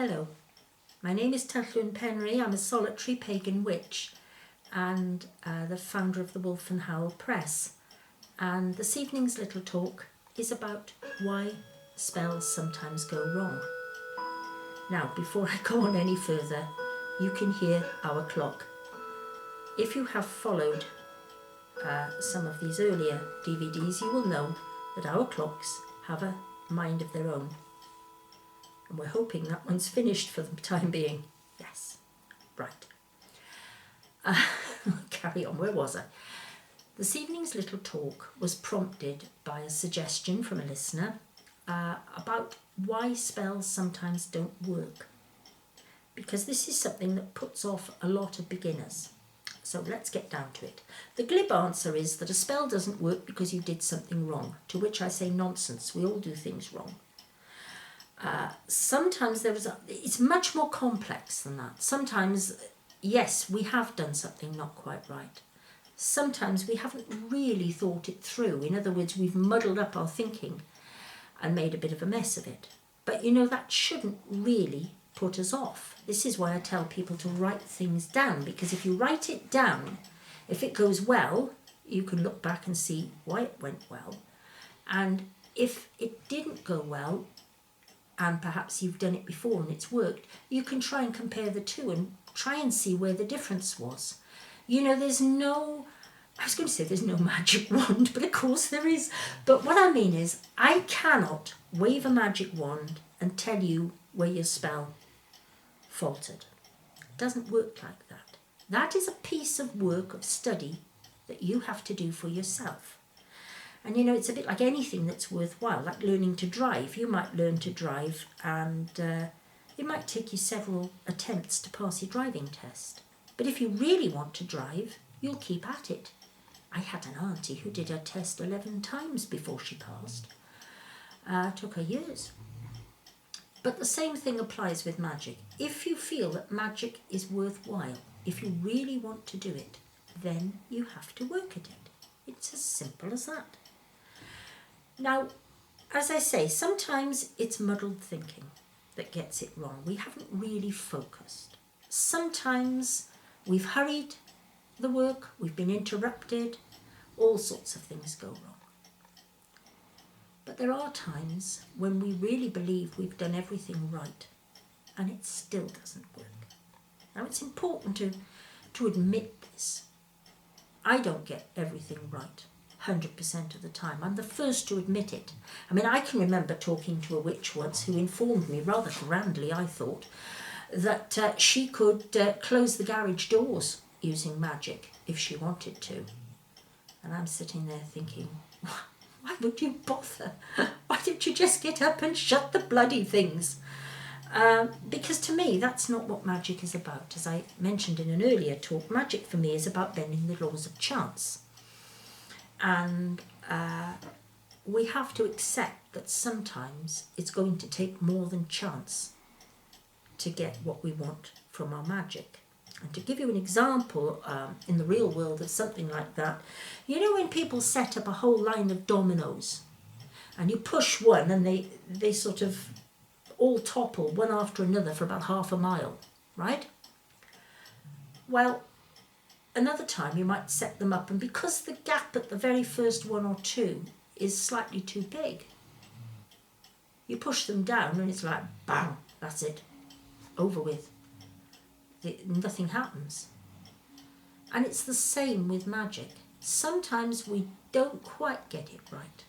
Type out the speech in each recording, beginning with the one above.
Hello, my name is Tylluan Penry. I'm a solitary pagan witch and the founder of the Wolf and Howl Press. And this evening's little talk is about why spells sometimes go wrong. Now, before I go on any further, you can hear our clock. If you have followed some of these earlier DVDs, you will know that our clocks have a mind of their own. And we're hoping that one's finished for the time being. Yes, right. Carry on, where was I? This evening's little talk was prompted by a suggestion from a listener about why spells sometimes don't work. Because this is something that puts off a lot of beginners. So let's get down to it. The glib answer is that a spell doesn't work because you did something wrong, to which I say nonsense. We all do things wrong. Sometimes it's much more complex than that. Sometimes, yes, we have done something not quite right. Sometimes we haven't really thought it through. In other words, we've muddled up our thinking and made a bit of a mess of it. But you know, that shouldn't really put us off. This is why I tell people to write things down, because if you write it down, if it goes well, you can look back and see why it went well. And if it didn't go well, and perhaps you've done it before and it's worked, you can try and compare the two and try and see where the difference was. You know, there's no magic wand, but of course there is. But what I mean is, I cannot wave a magic wand and tell you where your spell faltered. It doesn't work like that. That is a piece of work, of study, that you have to do for yourself. And you know, it's a bit like anything that's worthwhile, like learning to drive. You might learn to drive and it might take you several attempts to pass your driving test. But if you really want to drive, you'll keep at it. I had an auntie who did her test 11 times before she passed. It took her years. But the same thing applies with magic. If you feel that magic is worthwhile, if you really want to do it, then you have to work at it. It's as simple as that. Now, as I say, sometimes it's muddled thinking that gets it wrong. We haven't really focused. Sometimes we've hurried the work, we've been interrupted, all sorts of things go wrong. But there are times when we really believe we've done everything right and it still doesn't work. Now, it's important to admit this. I don't get everything right 100% of the time. I'm the first to admit it. I mean, I can remember talking to a witch once who informed me, rather grandly I thought, that she could close the garage doors using magic if she wanted to. And I'm sitting there thinking, why would you bother? Why don't you just get up and shut the bloody things? Because to me, that's not what magic is about. As I mentioned in an earlier talk, magic for me is about bending the laws of chance. And we have to accept that sometimes it's going to take more than chance to get what we want from our magic. And to give you an example in the real world of something like that, you know when people set up a whole line of dominoes and you push one and they sort of all topple one after another for about half a mile, right? Well, another time you might set them up, and because the gap at the very first one or two is slightly too big, you push them down and it's like, bang, that's it, over with. Nothing happens. And it's the same with magic. Sometimes we don't quite get it right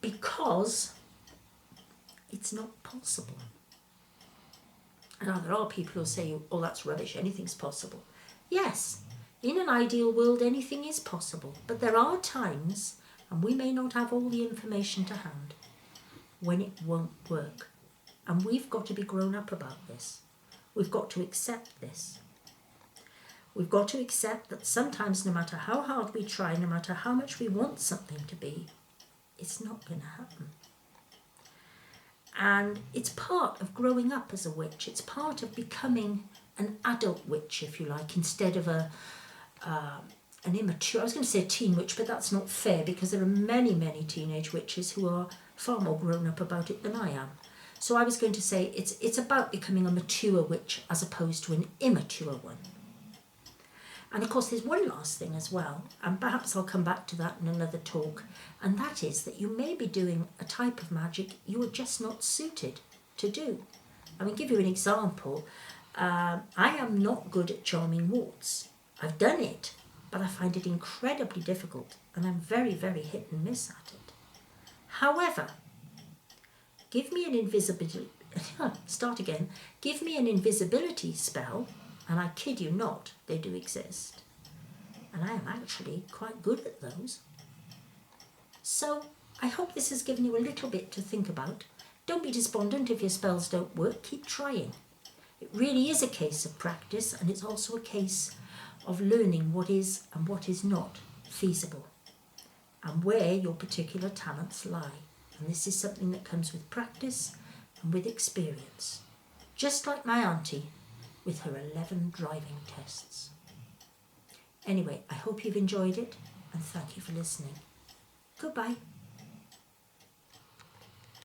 because it's not possible. Now, there are people who say, oh, that's rubbish, anything's possible. Yes, in an ideal world, anything is possible. But there are times, and we may not have all the information to hand, when it won't work. And we've got to be grown up about this. We've got to accept this. We've got to accept that sometimes, no matter how hard we try, no matter how much we want something to be, it's not going to happen. And it's part of growing up as a witch. It's part of becoming an adult witch, if you like, instead of an immature, I was going to say a teen witch, but that's not fair because there are many, many teenage witches who are far more grown up about it than I am. So I was going to say it's about becoming a mature witch as opposed to an immature one. And of course there's one last thing as well, and perhaps I'll come back to that in another talk, and that is that you may be doing a type of magic you are just not suited to do. I mean, give you an example. I am not good at charming warts. I've done it, but I find it incredibly difficult, and I'm very, very hit and miss at it. However, give me an invisibility spell, and I kid you not, they do exist. And I am actually quite good at those. So I hope this has given you a little bit to think about. Don't be despondent if your spells don't work, keep trying. It really is a case of practice, and it's also a case of learning what is and what is not feasible, and where your particular talents lie. And this is something that comes with practice and with experience. Just like my auntie with her 11 driving tests. Anyway, I hope you've enjoyed it, and thank you for listening. Goodbye.